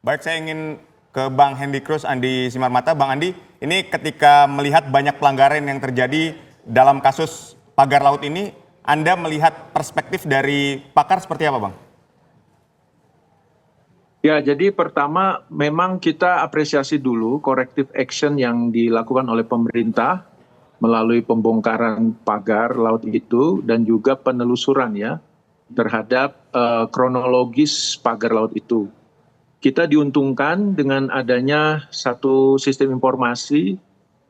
Baik, saya ingin ke Bang Hendy Cruz, Andi Simarmata. Bang Andi, ini ketika melihat banyak pelanggaran yang terjadi dalam kasus pagar laut ini, Anda melihat perspektif dari pakar seperti apa, Bang? Ya, jadi pertama memang kita apresiasi dulu corrective action yang dilakukan oleh pemerintah melalui pembongkaran pagar laut itu dan juga penelusuran ya terhadap kronologis pagar laut itu. Kita diuntungkan dengan adanya satu sistem informasi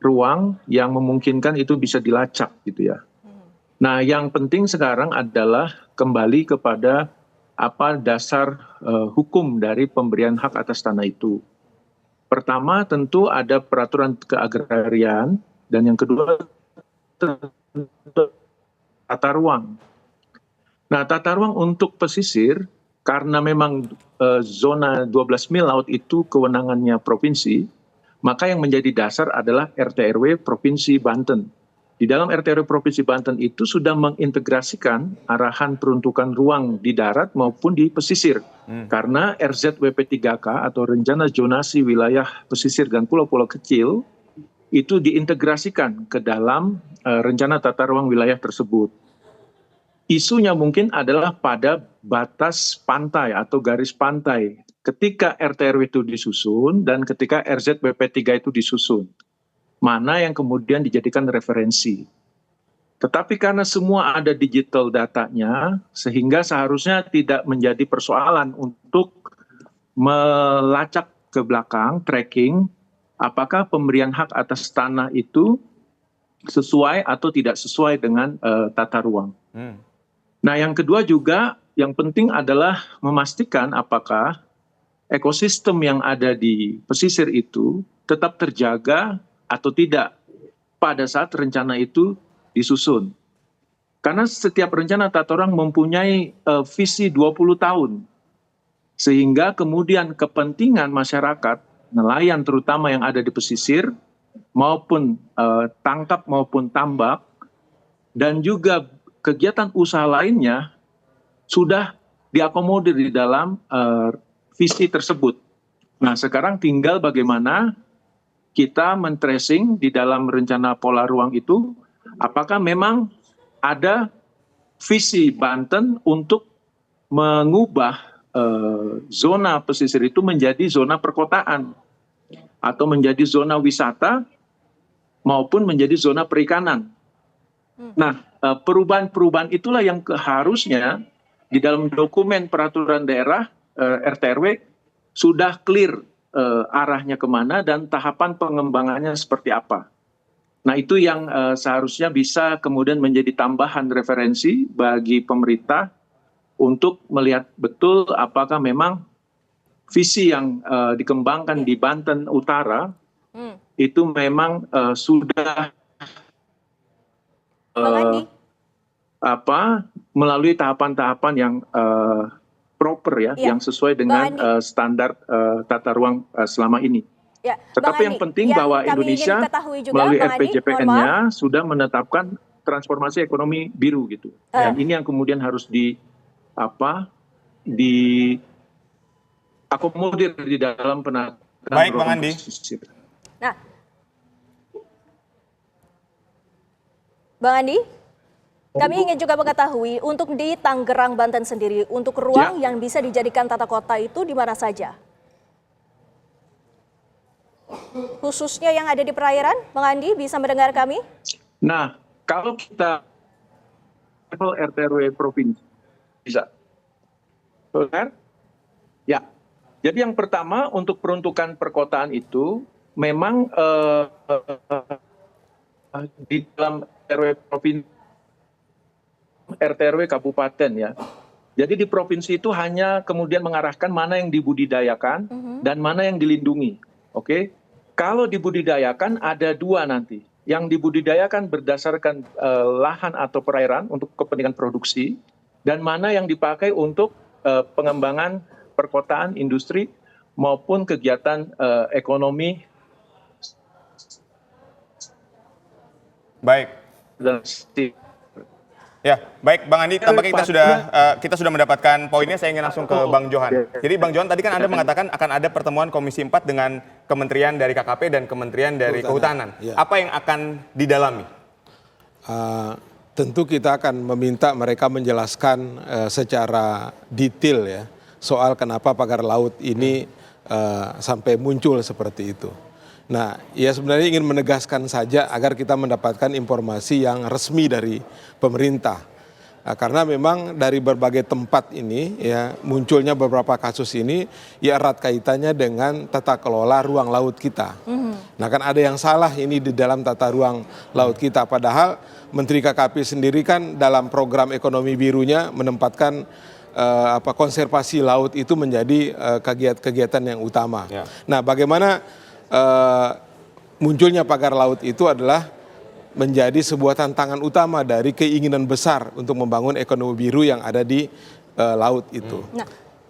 ruang yang memungkinkan itu bisa dilacak gitu ya. Nah, yang penting sekarang adalah kembali kepada apa dasar hukum dari pemberian hak atas tanah itu. Pertama tentu ada peraturan keagrarian dan yang kedua tentu tata ruang. Nah, tata ruang untuk pesisir karena memang zona 12 mil laut itu kewenangannya provinsi, maka yang menjadi dasar adalah RT/RW Provinsi Banten. Di dalam RT/RW Provinsi Banten itu sudah mengintegrasikan arahan peruntukan ruang di darat maupun di pesisir. Karena RZWP3K atau Rencana Zonasi Wilayah Pesisir dan Pulau-Pulau Kecil itu diintegrasikan ke dalam rencana tata ruang wilayah tersebut. Isunya mungkin adalah pada batas pantai atau garis pantai ketika RT/RW itu disusun dan ketika RZWP3 itu disusun. Mana yang kemudian dijadikan referensi. Tetapi karena semua ada digital datanya, sehingga seharusnya tidak menjadi persoalan untuk melacak ke belakang, tracking, apakah pemberian hak atas tanah itu sesuai atau tidak sesuai dengan tata ruang. Nah, yang kedua juga yang penting adalah memastikan apakah ekosistem yang ada di pesisir itu tetap terjaga atau tidak pada saat rencana itu disusun. Karena setiap rencana tata ruang mempunyai visi 20 tahun. Sehingga kemudian kepentingan masyarakat, nelayan terutama yang ada di pesisir, maupun tangkap maupun tambak, dan juga kegiatan usaha lainnya sudah diakomodir di dalam visi tersebut. Nah, sekarang tinggal bagaimana kita men-tracing di dalam rencana pola ruang itu, apakah memang ada visi Banten untuk mengubah zona pesisir itu menjadi zona perkotaan atau menjadi zona wisata maupun menjadi zona perikanan. Nah, perubahan-perubahan itulah yang harusnya di dalam dokumen peraturan daerah RT/RW sudah clear arahnya kemana dan tahapan pengembangannya seperti apa. Nah, itu yang seharusnya bisa kemudian menjadi tambahan referensi bagi pemerintah untuk melihat betul apakah memang visi yang dikembangkan di Banten Utara itu memang sudah melalui tahapan-tahapan yang proper ya, yang sesuai dengan standar tata ruang selama ini. Ya, tetapi yang penting bahwa Indonesia melalui RPJPN-nya sudah menetapkan transformasi ekonomi biru gitu. Dan ini yang kemudian harus diakomodir di dalam penataan. Baik, Bang Andi. Nah, Bang Andi, kami ingin juga mengetahui untuk di Tangerang, Banten sendiri, untuk ruang yang bisa dijadikan tata kota itu di mana saja? Khususnya yang ada di perairan, Bang Andi bisa mendengar kami? Nah, kalau kita level RT/RW provinsi, bisa. Benar? Ya. Jadi yang pertama untuk peruntukan perkotaan itu memang di dalam RW provinsi, RT/RW kabupaten ya. Jadi di provinsi itu hanya kemudian mengarahkan mana yang dibudidayakan dan mana yang dilindungi. Oke, kalau dibudidayakan ada dua nanti. Yang dibudidayakan berdasarkan lahan atau perairan untuk kepentingan produksi, dan mana yang dipakai untuk pengembangan perkotaan, industri, maupun kegiatan ekonomi. Baik. Ya, baik Bang Andi, tampaknya kita sudah mendapatkan poinnya. Saya ingin langsung ke Bang Johan. Jadi Bang Johan, tadi kan Anda mengatakan akan ada pertemuan Komisi 4 dengan Kementerian dari KKP dan Kementerian dari Kehutanan. Ya. Apa yang akan didalami? Tentu kita akan meminta mereka menjelaskan secara detail ya soal kenapa pagar laut ini sampai muncul seperti itu. Nah, ya sebenarnya ingin menegaskan saja agar kita mendapatkan informasi yang resmi dari pemerintah. Karena memang dari berbagai tempat ini ya munculnya beberapa kasus ini ya erat kaitannya dengan tata kelola ruang laut kita. Nah, kan ada yang salah ini di dalam tata ruang laut kita. Padahal Menteri KKP sendiri kan dalam program ekonomi birunya menempatkan konservasi laut itu menjadi kegiatan yang utama. Ya. Nah, bagaimana munculnya pagar laut itu adalah menjadi sebuah tantangan utama dari keinginan besar untuk membangun ekonomi biru yang ada di laut itu. Nah,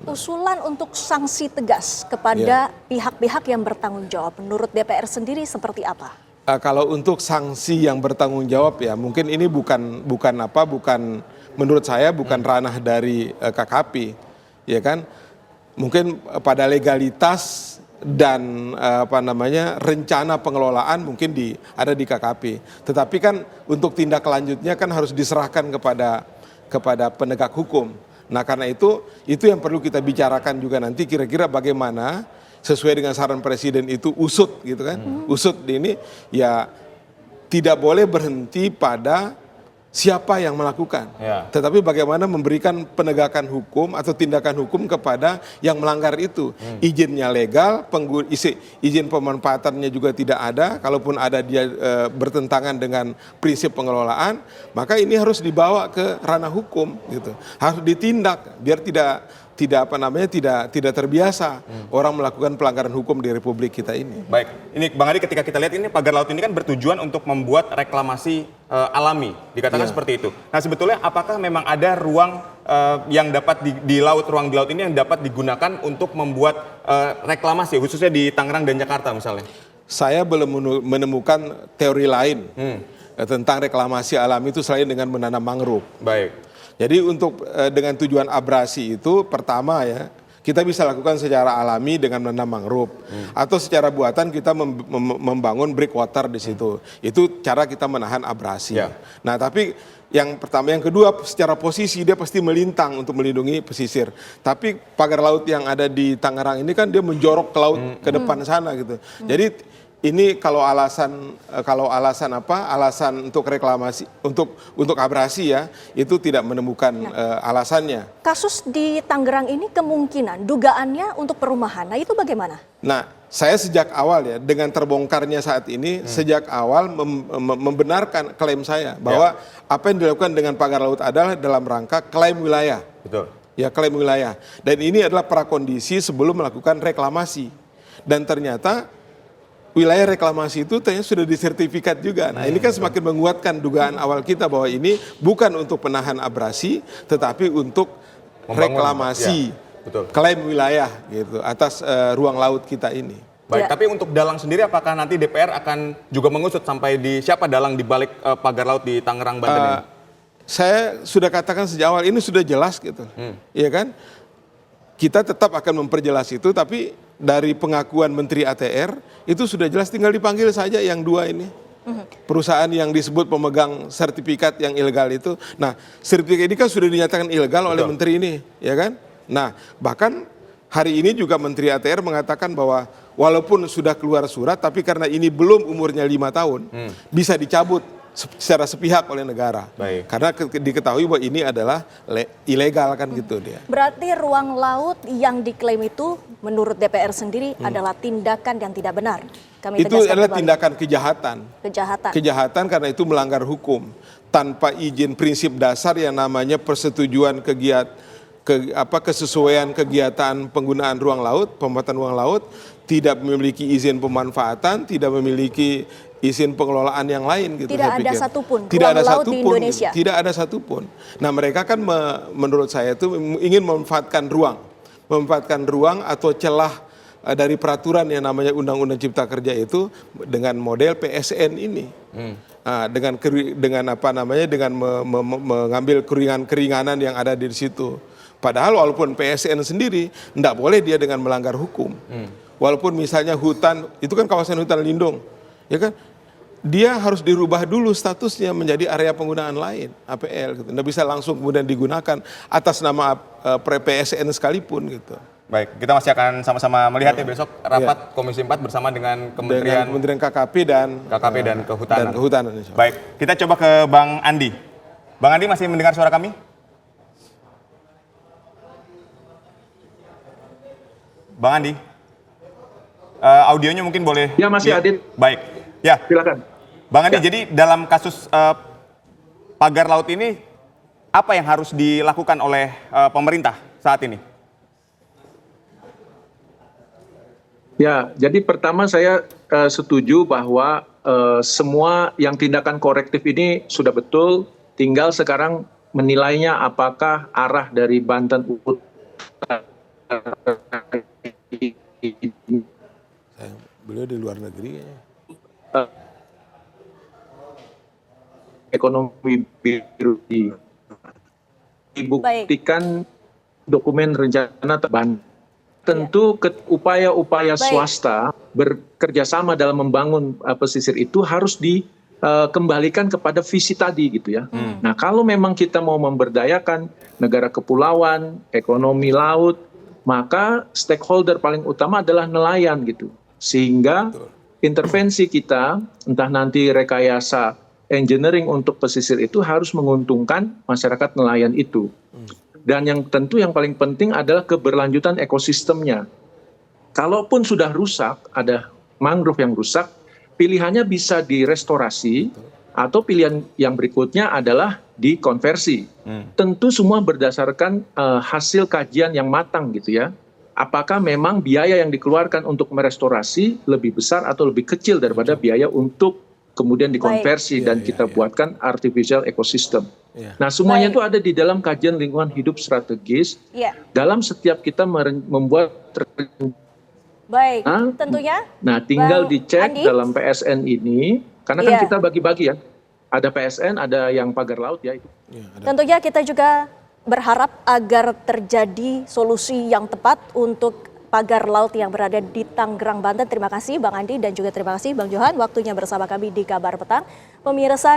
usulan untuk sanksi tegas kepada pihak-pihak yang bertanggung jawab menurut DPR sendiri seperti apa? Kalau untuk sanksi yang bertanggung jawab ya mungkin ini bukan menurut saya bukan ranah dari KKP, ya kan? Mungkin pada legalitas dan rencana pengelolaan mungkin ada di KKP. Tetapi kan untuk tindak lanjutnya kan harus diserahkan kepada penegak hukum. Nah, karena itu yang perlu kita bicarakan juga nanti kira-kira bagaimana sesuai dengan saran Presiden itu usut gitu kan. Usut ini ya tidak boleh berhenti pada siapa yang melakukan, tetapi bagaimana memberikan penegakan hukum atau tindakan hukum kepada yang melanggar itu. Izinnya legal, izin pemanfaatannya juga tidak ada. Kalaupun ada dia bertentangan dengan prinsip pengelolaan, maka ini harus dibawa ke ranah hukum, gitu. Harus ditindak biar tidak terbiasa orang melakukan pelanggaran hukum di Republik kita ini. Baik, ini Bang Adi ketika kita lihat ini pagar laut ini kan bertujuan untuk membuat reklamasi alami, dikatakan seperti itu. Nah, sebetulnya apakah memang ada ruang yang dapat ruang di laut ini yang dapat digunakan untuk membuat reklamasi, khususnya di Tangerang dan Jakarta misalnya? Saya belum menemukan teori lain tentang reklamasi alami itu selain dengan menanam mangrove. Baik. Jadi untuk dengan tujuan abrasi itu pertama ya kita bisa lakukan secara alami dengan menanam mangrove atau secara buatan kita membangun breakwater di situ. Itu cara kita menahan abrasi. Ya. Nah, tapi yang pertama, yang kedua secara posisi dia pasti melintang untuk melindungi pesisir. Tapi pagar laut yang ada di Tangerang ini kan dia menjorok ke laut ke depan sana gitu. Jadi ini kalau alasan untuk reklamasi untuk abrasi ya itu tidak menemukan alasannya. Kasus di Tangerang ini kemungkinan dugaannya untuk perumahan. Nah, itu bagaimana? Nah, saya sejak awal ya dengan terbongkarnya saat ini sejak awal membenarkan klaim saya bahwa apa yang dilakukan dengan pagar laut adalah dalam rangka klaim wilayah. Betul. Ya, klaim wilayah. Dan ini adalah prakondisi sebelum melakukan reklamasi. Dan ternyata wilayah reklamasi itu ternyata sudah disertifikat juga. Nah, ini kan semakin menguatkan dugaan awal kita bahwa ini bukan untuk penahan abrasi, tetapi untuk reklamasi, klaim wilayah gitu atas ruang laut kita ini. Baik, tapi untuk dalang sendiri apakah nanti DPR akan juga mengusut sampai di siapa dalang di balik pagar laut di Tangerang, Banten ini? Saya sudah katakan sejak awal ini sudah jelas gitu, ya kan? Kita tetap akan memperjelas itu, tapi dari pengakuan Menteri ATR itu sudah jelas, tinggal dipanggil saja yang dua ini. Perusahaan yang disebut pemegang sertifikat yang ilegal itu. Nah, sertifikat ini kan sudah dinyatakan ilegal oleh Menteri ini, ya kan? Nah, bahkan hari ini juga Menteri ATR mengatakan bahwa walaupun sudah keluar surat, tapi karena ini belum umurnya 5 tahun, bisa dicabut secara sepihak oleh negara. Baik. Karena diketahui bahwa ini adalah ilegal kan gitu dia. Berarti ruang laut yang diklaim itu menurut DPR sendiri adalah tindakan yang tidak benar. Kami itu adalah tindakan kejahatan. Kejahatan karena itu melanggar hukum. Tanpa izin prinsip dasar yang namanya persetujuan kesesuaian kegiatan penggunaan ruang laut, pembuatan ruang laut, tidak memiliki izin pemanfaatan, tidak memiliki izin pengelolaan yang lain gitu. Tidak ada satupun tidak ada laut satupun di Indonesia. Tidak ada satupun. Nah, mereka kan menurut saya itu ingin memanfaatkan ruang atau celah dari peraturan yang namanya Undang-Undang Cipta Kerja itu dengan model PSN ini. dengan apa namanya dengan mengambil keringanan yang ada di situ. Padahal walaupun PSN sendiri tidak boleh dia dengan melanggar hukum. Walaupun misalnya hutan itu kan kawasan hutan lindung, ya kan? Dia harus dirubah dulu statusnya menjadi area penggunaan lain, APL gitu. Nggak bisa langsung kemudian digunakan atas nama PSN sekalipun gitu. Baik, kita masih akan sama-sama melihat ya besok rapat Komisi 4 bersama dengan Kementerian KKP dan Kehutanan. Baik, kita coba ke Bang Andi. Bang Andi masih mendengar suara kami? Bang Andi, audionya mungkin boleh. Ya, masih Adit. Baik, ya. Silakan. Bang Andi, jadi dalam kasus pagar laut ini apa yang harus dilakukan oleh pemerintah saat ini? Ya, jadi pertama saya setuju bahwa semua yang tindakan korektif ini sudah betul, tinggal sekarang menilainya apakah arah dari Banten Utara beliau di luar negeri kayaknya. Ekonomi biru dibuktikan dokumen rencana Banten. Tentu upaya-upaya swasta bekerjasama dalam membangun pesisir itu harus dikembalikan kepada visi tadi gitu ya. Nah, kalau memang kita mau memberdayakan negara kepulauan, ekonomi laut, maka stakeholder paling utama adalah nelayan gitu. Sehingga intervensi kita, entah nanti rekayasa engineering untuk pesisir itu harus menguntungkan masyarakat nelayan itu. Dan yang tentu yang paling penting adalah keberlanjutan ekosistemnya. Kalaupun sudah rusak, ada mangrove yang rusak, pilihannya bisa direstorasi atau pilihan yang berikutnya adalah dikonversi. Tentu semua berdasarkan hasil kajian yang matang gitu ya. Apakah memang biaya yang dikeluarkan untuk merestorasi lebih besar atau lebih kecil daripada biaya untuk kemudian dikonversi dan kita buatkan artificial ecosystem. Nah, semuanya itu ada di dalam kajian lingkungan hidup strategis. Dalam setiap kita membuat tentunya. Nah, tinggal dicek dalam PSN ini, karena kan kita bagi-bagi ya. Ada PSN, ada yang pagar laut ya itu. Tentunya kita juga berharap agar terjadi solusi yang tepat untuk pagar laut yang berada di Tangerang, Banten. Terima kasih Bang Andi dan juga terima kasih Bang Johan waktunya bersama kami di Kabar Petang. Pemirsa,